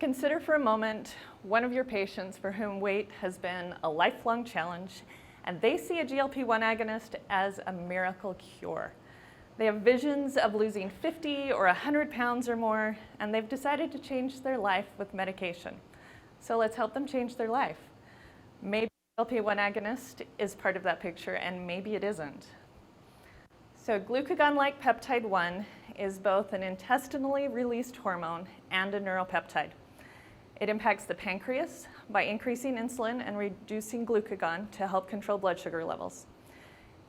Consider for a moment one of your patients for whom weight has been a lifelong challenge, and they see a GLP-1 agonist as a miracle cure. They have visions of losing 50 or 100 pounds or more, and they've decided to change their life with medication. So let's help them change their life. Maybe GLP-1 agonist is part of that picture, and maybe it isn't. So glucagon-like peptide 1 is both an intestinally released hormone and a neuropeptide. It impacts the pancreas by increasing insulin and reducing glucagon to help control blood sugar levels.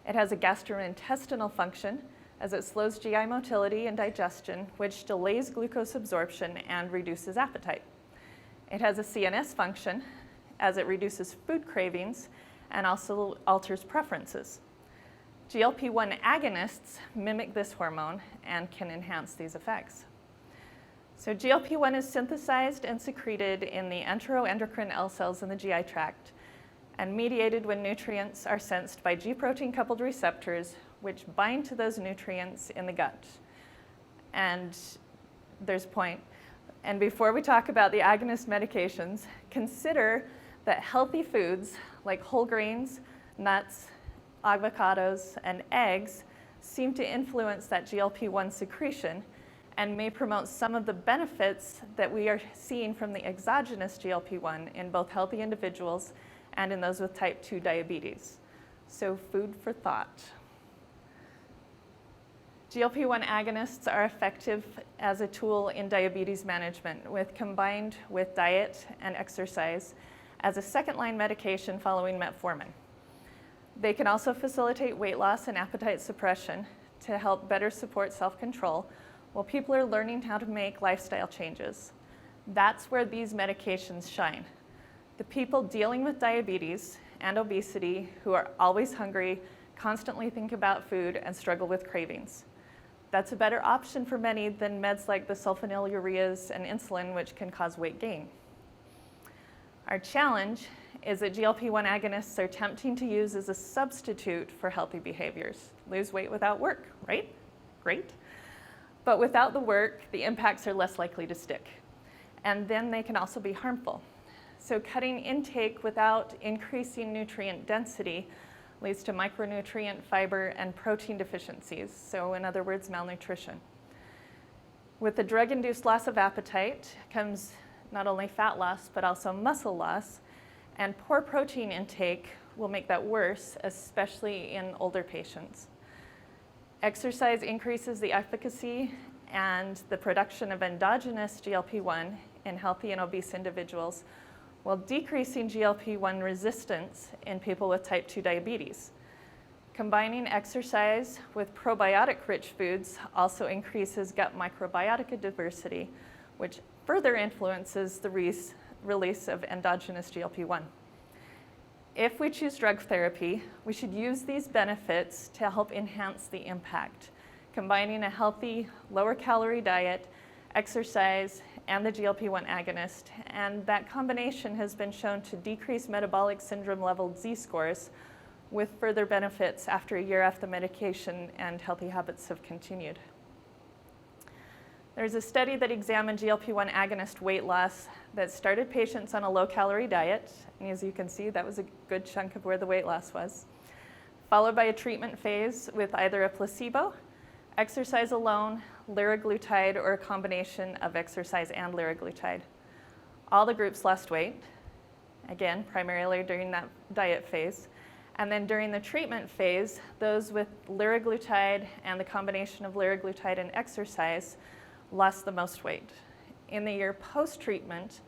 It has a gastrointestinal function as it slows GI motility and digestion, which delays glucose absorption and reduces appetite. It has a CNS function as it reduces food cravings and also alters preferences. GLP-1 agonists mimic this hormone and can enhance these effects. So GLP-1 is synthesized and secreted in the enteroendocrine L cells in the GI tract and mediated when nutrients are sensed by G-protein coupled receptors, which bind to those nutrients in the gut. And there's a point. And before we talk about the agonist medications, consider that healthy foods like whole grains, nuts, avocados, and eggs seem to influence that GLP-1 secretion and may promote some of the benefits that we are seeing from the exogenous GLP-1 in both healthy individuals and in those with type 2 diabetes. So food for thought. GLP-1 agonists are effective as a tool in diabetes management, combined with diet and exercise as a second-line medication following metformin. They can also facilitate weight loss and appetite suppression to help better support self-control while people are learning how to make lifestyle changes. That's where these medications shine. The people dealing with diabetes and obesity who are always hungry, constantly think about food, and struggle with cravings. That's a better option for many than meds like the sulfonylureas and insulin, which can cause weight gain. Our challenge is that GLP-1 agonists are tempting to use as a substitute for healthy behaviors. Lose weight without work, right? Great. But without the work, the impacts are less likely to stick. And then they can also be harmful. So cutting intake without increasing nutrient density leads to micronutrient, fiber, and protein deficiencies. So in other words, malnutrition. With the drug-induced loss of appetite comes not only fat loss, but also muscle loss. And poor protein intake will make that worse, especially in older patients. Exercise increases the efficacy and the production of endogenous GLP-1 in healthy and obese individuals, while decreasing GLP-1 resistance in people with type 2 diabetes. Combining exercise with probiotic-rich foods also increases gut microbiotic diversity, which further influences the release of endogenous GLP-1. If we choose drug therapy, we should use these benefits to help enhance the impact, combining a healthy, lower-calorie diet, exercise, and the GLP-1 agonist, and that combination has been shown to decrease metabolic syndrome level Z-scores with further benefits after a year after medication and healthy habits have continued. There's a study that examined GLP-1 agonist weight loss that started patients on a low-calorie diet, and as you can see, that was a good chunk of where the weight loss was, followed by a treatment phase with either a placebo, exercise alone, liraglutide, or a combination of exercise and liraglutide. All the groups lost weight, again, primarily during that diet phase. And then during the treatment phase, those with liraglutide and the combination of liraglutide and exercise lost the most weight. In the year post-treatment,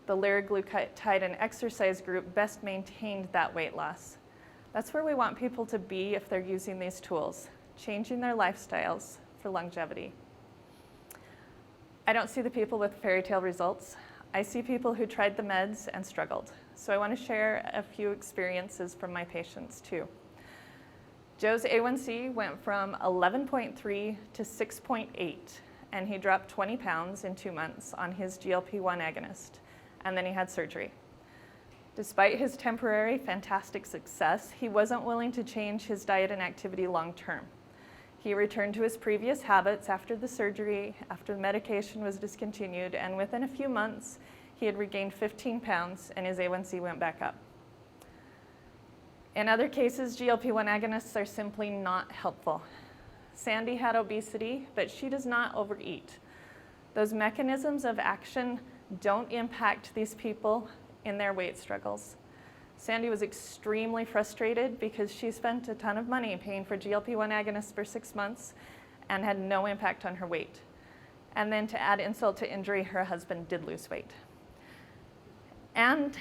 the liraglutide and exercise group best maintained that weight loss. That's where we want people to be if they're using these tools, changing their lifestyles for longevity. I don't see the people with fairy tale results. I see people who tried the meds and struggled. So I want to share a few experiences from my patients too. Joe's A1C went from 11.3 to 6.8, and he dropped 20 pounds in 2 months on his GLP-1 agonist, and then he had surgery. Despite his temporary fantastic success, he wasn't willing to change his diet and activity long term. He returned to his previous habits after the surgery, after the medication was discontinued, and within a few months, he had regained 15 pounds and his A1C went back up. In other cases, GLP-1 agonists are simply not helpful. Sandy had obesity, but she does not overeat. Those mechanisms of action don't impact these people in their weight struggles. Sandy was extremely frustrated because she spent a ton of money paying for GLP-1 agonists for 6 months and had no impact on her weight. And then to add insult to injury, her husband did lose weight. And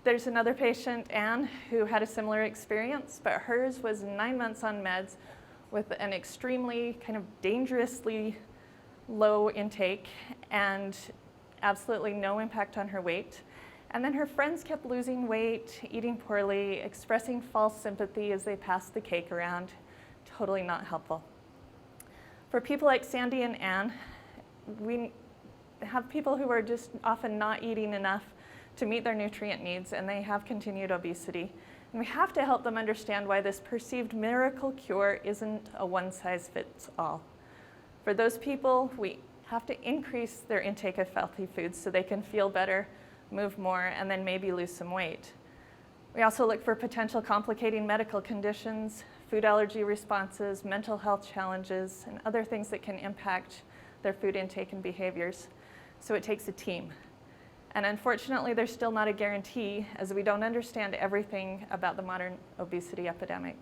there's another patient, Anne, who had a similar experience, but hers was 9 months on meds with an extremely kind of dangerously low intake and absolutely no impact on her weight. And then her friends kept losing weight, eating poorly, expressing false sympathy as they passed the cake around. Totally not helpful. For people like Sandy and Anne, we have people who are just often not eating enough to meet their nutrient needs, and they have continued obesity. And we have to help them understand why this perceived miracle cure isn't a one-size-fits-all. For those people, we have to increase their intake of healthy foods so they can feel better, move more, and then maybe lose some weight. We also look for potential complicating medical conditions, food allergy responses, mental health challenges, and other things that can impact their food intake and behaviors. So it takes a team. And unfortunately, there's still not a guarantee, as we don't understand everything about the modern obesity epidemic.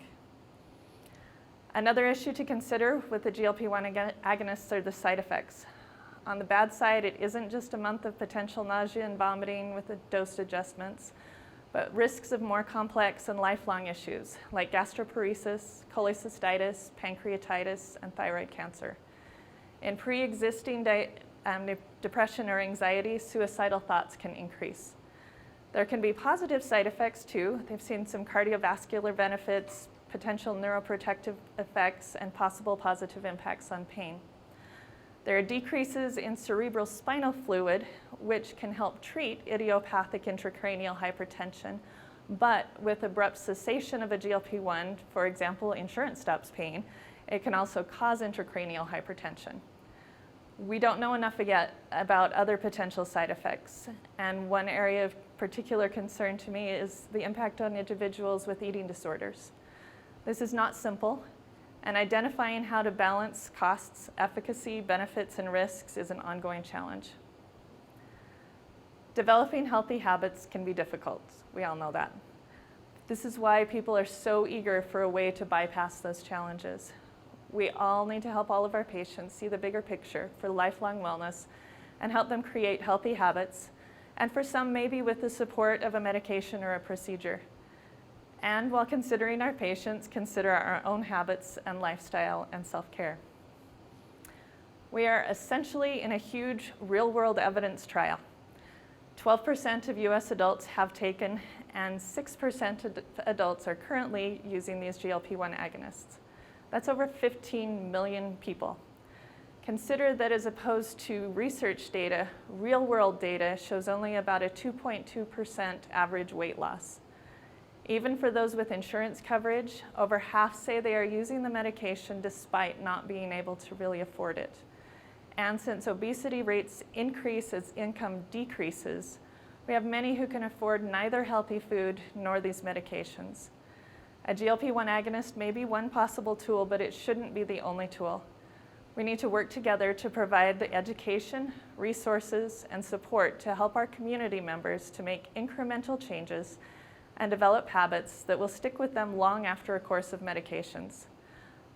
Another issue to consider with the GLP-1 agonists are the side effects. On the bad side, it isn't just a month of potential nausea and vomiting with the dose adjustments, but risks of more complex and lifelong issues like gastroparesis, cholecystitis, pancreatitis, and thyroid cancer. In pre-existing depression or anxiety, suicidal thoughts can increase. There can be positive side effects too. They've seen some cardiovascular benefits, potential neuroprotective effects, and possible positive impacts on pain. There are decreases in cerebral spinal fluid, which can help treat idiopathic intracranial hypertension, but with abrupt cessation of a GLP-1, for example, insurance stops paying, it can also cause intracranial hypertension. We don't know enough yet about other potential side effects, and one area of particular concern to me is the impact on individuals with eating disorders. This is not simple, and identifying how to balance costs, efficacy, benefits, and risks is an ongoing challenge. Developing healthy habits can be difficult. We all know that. This is why people are so eager for a way to bypass those challenges. We all need to help all of our patients see the bigger picture for lifelong wellness and help them create healthy habits, and for some, maybe with the support of a medication or a procedure. And while considering our patients, consider our own habits and lifestyle and self-care. We are essentially in a huge real-world evidence trial. 12% of US adults have taken, and 6% of adults are currently using these GLP-1 agonists. That's over 15 million people. Consider that as opposed to research data, real-world data shows only about a 2.2% average weight loss. Even for those with insurance coverage, over half say they are using the medication despite not being able to really afford it. And since obesity rates increase as income decreases, we have many who can afford neither healthy food nor these medications. A GLP-1 agonist may be one possible tool, but it shouldn't be the only tool. We need to work together to provide the education, resources, and support to help our community members to make incremental changes and develop habits that will stick with them long after a course of medications.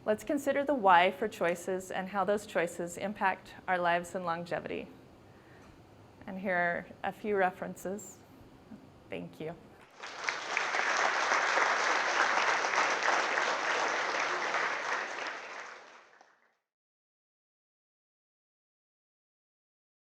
Let's consider the why for choices and how those choices impact our lives and longevity. And here are a few references. Thank you.